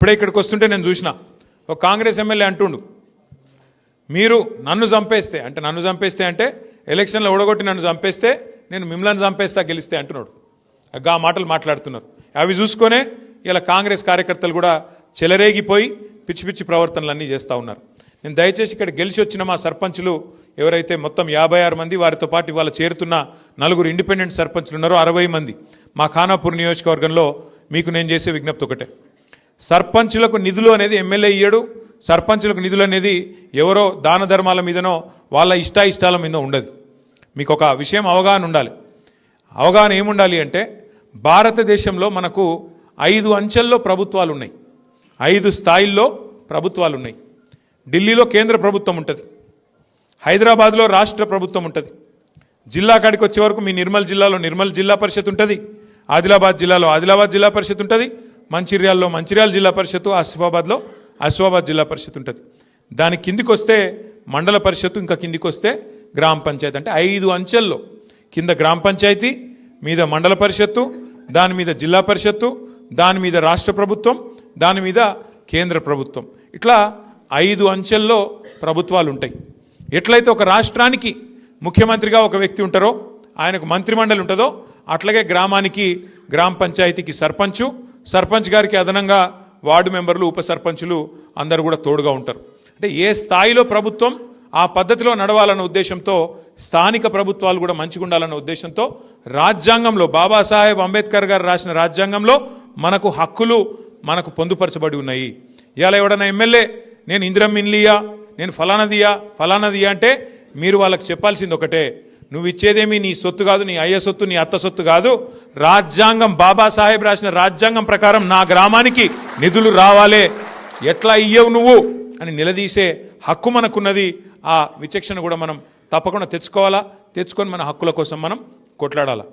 ఇప్పుడే ఇక్కడికి వస్తుంటే నేను చూసిన ఒక కాంగ్రెస్ ఎమ్మెల్యే అంటుండు, మీరు నన్ను చంపేస్తే అంటే ఎలక్షన్లో ఓడగొట్టి నన్ను చంపేస్తే నేను మిమ్మల్ని చంపేస్తా గెలిస్తే అంటున్నాడు. ఆ మాటలు మాట్లాడుతున్నారు. అవి చూసుకొనే ఇలా కాంగ్రెస్ కార్యకర్తలు కూడా చెలరేగిపోయి పిచ్చి పిచ్చి ప్రవర్తనలన్నీ చేస్తూ ఉన్నారు. నేను దయచేసి ఇక్కడ గెలిచి వచ్చిన మా సర్పంచులు ఎవరైతే మొత్తం 56 మంది, వారితో పాటు ఇవాళ చేరుతున్న 4 ఇండిపెండెంట్ సర్పంచులు ఉన్నారో 60 మంది మా ఖానాపూర్ నియోజకవర్గంలో మీకు నేను చేసే విజ్ఞప్తి ఒకటే, సర్పంచులకు నిధులు అనేది ఎమ్మెల్యే ఇయ్యడు. సర్పంచులకు నిధులు అనేది ఎవరో దాన ధర్మాల మీదనో వాళ్ళ ఇష్టాయిష్టాల మీద ఉండదు. మీకు ఒక విషయం అవగాహన ఉండాలి. అవగాహన ఏముండాలి అంటే, భారతదేశంలో మనకు 5 అంచెల్లో ప్రభుత్వాలు ఉన్నాయి, 5 స్థాయిల్లో ప్రభుత్వాలు ఉన్నాయి. ఢిల్లీలో కేంద్ర ప్రభుత్వం ఉంటుంది, హైదరాబాద్లో రాష్ట్ర ప్రభుత్వం ఉంటుంది, జిల్లా కాడికి వచ్చే వరకు మీ నిర్మల్ జిల్లాలో నిర్మల్ జిల్లా పరిషత్ ఉంటుంది, ఆదిలాబాద్ జిల్లాలో ఆదిలాబాద్ జిల్లా పరిషత్ ఉంటుంది, మంచిర్యాలలో మంచిర్యాల జిల్లా పరిషత్తు, ఆసిఫాబాద్లో ఆసిఫాబాద్ జిల్లా పరిషత్ ఉంటుంది. దాని కిందికి వస్తే మండల పరిషత్తు, ఇంకా కిందికి వస్తే గ్రామ పంచాయతీ. అంటే 5 అంచెల్లో కింద గ్రామ పంచాయతీ, మీద మండల పరిషత్తు, దాని మీద జిల్లా పరిషత్తు, దాని మీద రాష్ట్ర ప్రభుత్వం, దాని మీద కేంద్ర ప్రభుత్వం. ఇట్లా 5 అంచెల్లో ప్రభుత్వాలు ఉంటాయి. ఎట్లయితే ఒక రాష్ట్రానికి ముఖ్యమంత్రిగా ఒక వ్యక్తి ఉంటారో, ఆయనకు మంత్రిమండలి ఉంటుందో, అట్లాగే గ్రామానికి గ్రామ పంచాయతీకి సర్పంచ్ గారికి అదనంగా వార్డు మెంబర్లు, ఉప సర్పంచులు అందరూ కూడా తోడుగా ఉంటారు. అంటే ఏ స్థాయిలో ప్రభుత్వం ఆ పద్ధతిలో నడవాలన్న ఉద్దేశంతో, స్థానిక ప్రభుత్వాలు కూడా మంచిగా ఉండాలన్న ఉద్దేశంతో రాజ్యాంగంలో, బాబాసాహెబ్ అంబేద్కర్ గారు రాసిన రాజ్యాంగంలో మనకు హక్కులు మనకు పొందుపరచబడి ఉన్నాయి. ఇవాళ ఎవడన్నా ఎమ్మెల్యే నేను ఇందిరమ్మ ఇల్లియా, నేను ఫలానదియా అంటే మీరు వాళ్ళకి చెప్పాల్సింది ఒకటే, నువ్వు ఇచ్చేదేమి నీ సొత్తు కాదు, నీ అయ్య సొత్తు, నీ అత్త సొత్తు కాదు, రాజ్యాంగం బాబాసాహెబ్ రాసిన రాజ్యాంగం ప్రకారం నా గ్రామానికి నిధులు రావాలే, ఎట్లా ఇయ్యవు నువ్వు అని నిలదీసే హక్కు మనకున్నది. ఆ విచక్షణ కూడా మనం తప్పకుండా తెచ్చుకొని మన హక్కుల కోసం మనం కొట్లాడాలా.